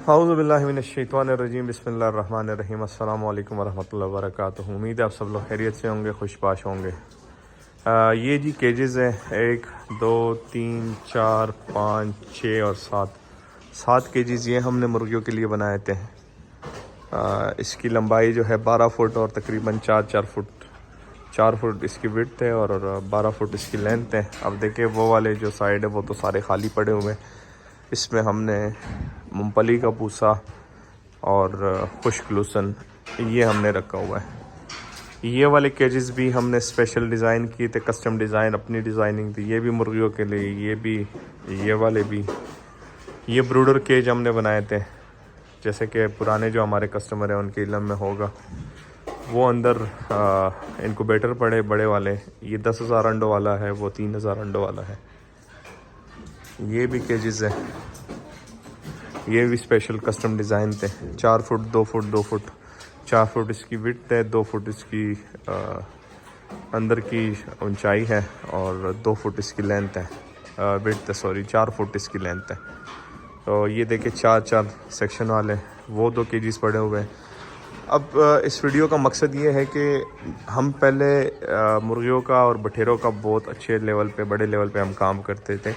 اعوذ باللہ من الشیطان الرجیم، بسم اللہ الرحمن الرحیم۔ السلام علیکم ورحمۃ اللہ وبرکاتہ۔ امید ہے آپ سب لوگ خیریت سے ہوں گے، خوش باش ہوں گے۔ یہ جی کیجز ہیں 1 2 3 4 5 6 اور 7 کیجز یہ ہم نے مرغیوں کے لیے بنائے تھے۔ اس کی لمبائی جو ہے 12 فٹ اور تقریباً 4 فٹ اس کی وڈتھ ہے اور 12 فٹ اس کی لینتھ ہے۔ اب دیکھیں وہ والے جو سائڈ ہے وہ تو سارے خالی پڑے ہوئے ہیں۔ اس میں ہم نے مونگپھلی کا پوسا اور خشک لوسن یہ ہم نے رکھا ہوا ہے۔ یہ والے کیجز بھی ہم نے اسپیشل ڈیزائن کیے تھے، کسٹم ڈیزائن، اپنی ڈیزائننگ تھی۔ یہ بھی مرغیوں کے لیے، یہ بھی، یہ والے بھی۔ یہ بروڈر کیج ہم نے بنائے تھے، جیسے کہ پرانے جو ہمارے کسٹمر ہیں ان کے علم میں ہوگا۔ وہ اندر انکوبیٹر پڑے بڑے والے، یہ 10,000 انڈوں والا ہے، وہ 3,000 انڈوں والا ہے۔ یہ بھی کیجز ہے، یہ بھی اسپیشل کسٹم ڈیزائن تھے۔ 4 فٹ 2 فٹ 2 فٹ 4 فٹ اس کی وڈتھ ہے، 2 فٹ اس کی اندر کی اونچائی ہے اور 2 فٹ اس کی لینتھ ہے، وڈتھ سوری 4 فٹ اس کی لینتھ ہے۔ تو یہ دیکھیں 4 سیکشن والے وہ 2 کیجز پڑے ہوئے ہیں۔ اب اس ویڈیو کا مقصد یہ ہے کہ ہم پہلے مرغیوں کا اور بٹھیروں کا بہت اچھے لیول پہ، بڑے لیول پہ ہم کام کرتے تھے،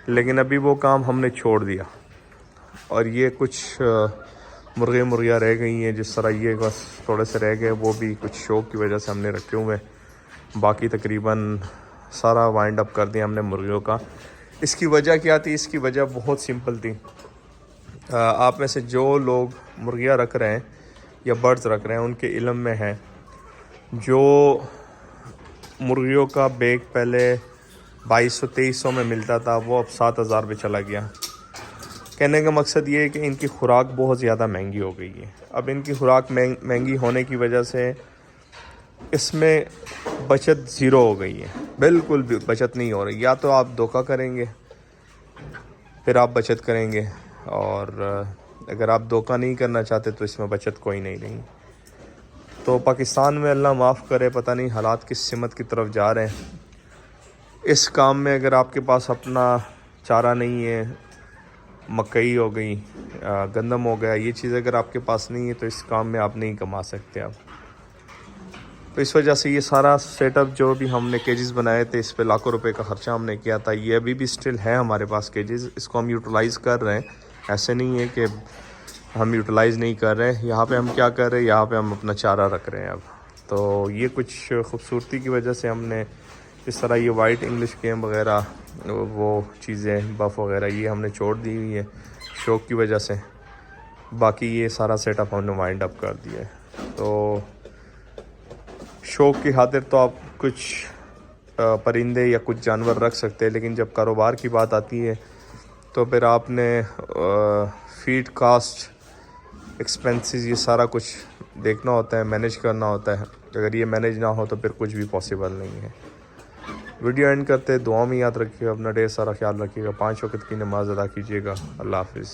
لیکن ابھی وہ کام ہم نے چھوڑ دیا اور یہ کچھ مرغیاں رہ گئی ہیں۔ جس طرح یہ بس تھوڑے سے رہ گئے، وہ بھی کچھ شوق کی وجہ سے ہم نے رکھے ہوئے ہیں۔ باقی تقریباً سارا وائنڈ اپ کر دیا ہم نے مرغیوں کا۔ اس کی وجہ کیا تھی؟ اس کی وجہ بہت سمپل تھی۔ آپ میں سے جو لوگ مرغیاں رکھ رہے ہیں یا برڈز رکھ رہے ہیں ان کے علم میں ہے، جو مرغیوں کا بیگ پہلے 2200-2300 میں ملتا تھا وہ اب 7,000 پہ چلا گیا۔ کہنے کا مقصد یہ ہے کہ ان کی خوراک بہت زیادہ مہنگی ہو گئی ہے۔ اب ان کی خوراک مہنگی ہونے کی وجہ سے اس میں بچت زیرو ہو گئی ہے، بالکل بھی بچت نہیں ہو رہی۔ یا تو آپ دھوکہ کریں گے پھر آپ بچت کریں گے، اور اگر آپ دھوکہ نہیں کرنا چاہتے تو اس میں بچت کوئی نہیں رہی۔ تو پاکستان میں اللہ معاف کرے، پتہ نہیں حالات کس سمت کی طرف جا رہے ہیں۔ اس کام میں اگر آپ کے پاس اپنا چارہ نہیں ہے، مکئی ہو گئی، گندم ہو گیا، یہ چیز اگر آپ کے پاس نہیں ہے تو اس کام میں آپ نہیں کما سکتے آپ۔ تو اس وجہ سے یہ سارا سیٹ اپ جو بھی ہم نے کیجز بنائے تھے، اس پہ لاکھوں روپے کا خرچہ ہم نے کیا تھا۔ یہ ابھی بھی سٹل ہے ہمارے پاس کیجز، اس کو ہم یوٹیلائز کر رہے ہیں۔ ایسے نہیں ہے کہ ہم یوٹیلائز نہیں کر رہے ہیں۔ یہاں پہ ہم کیا کر رہے ہیں؟ یہاں پہ ہم اپنا چارہ رکھ رہے ہیں اب۔ تو یہ کچھ خوبصورتی کی وجہ سے ہم نے اس طرح یہ وائٹ انگلش گیم وغیرہ، وہ چیزیں بف وغیرہ یہ ہم نے چھوڑ دی ہوئی ہے شوق کی وجہ سے۔ باقی یہ سارا سیٹ اپ ہم نے وائنڈ اپ کر دیا ہے۔ تو شوق کی خاطر تو آپ کچھ پرندے یا کچھ جانور رکھ سکتے ہیں، لیکن جب کاروبار کی بات آتی ہے تو پھر آپ نے فیڈ کاسٹ، ایکسپینسز، یہ سارا کچھ دیکھنا ہوتا ہے، مینیج کرنا ہوتا ہے۔ اگر یہ مینیج نہ ہو تو پھر کچھ بھی پاسبل نہیں ہے۔ ویڈیو اینڈ کرتے، دعا میں یاد رکھیے گا، اپنا ڈھیر سارا خیال رکھیے گا، 5 وقت کی نماز ادا کیجیے گا۔ اللہ حافظ۔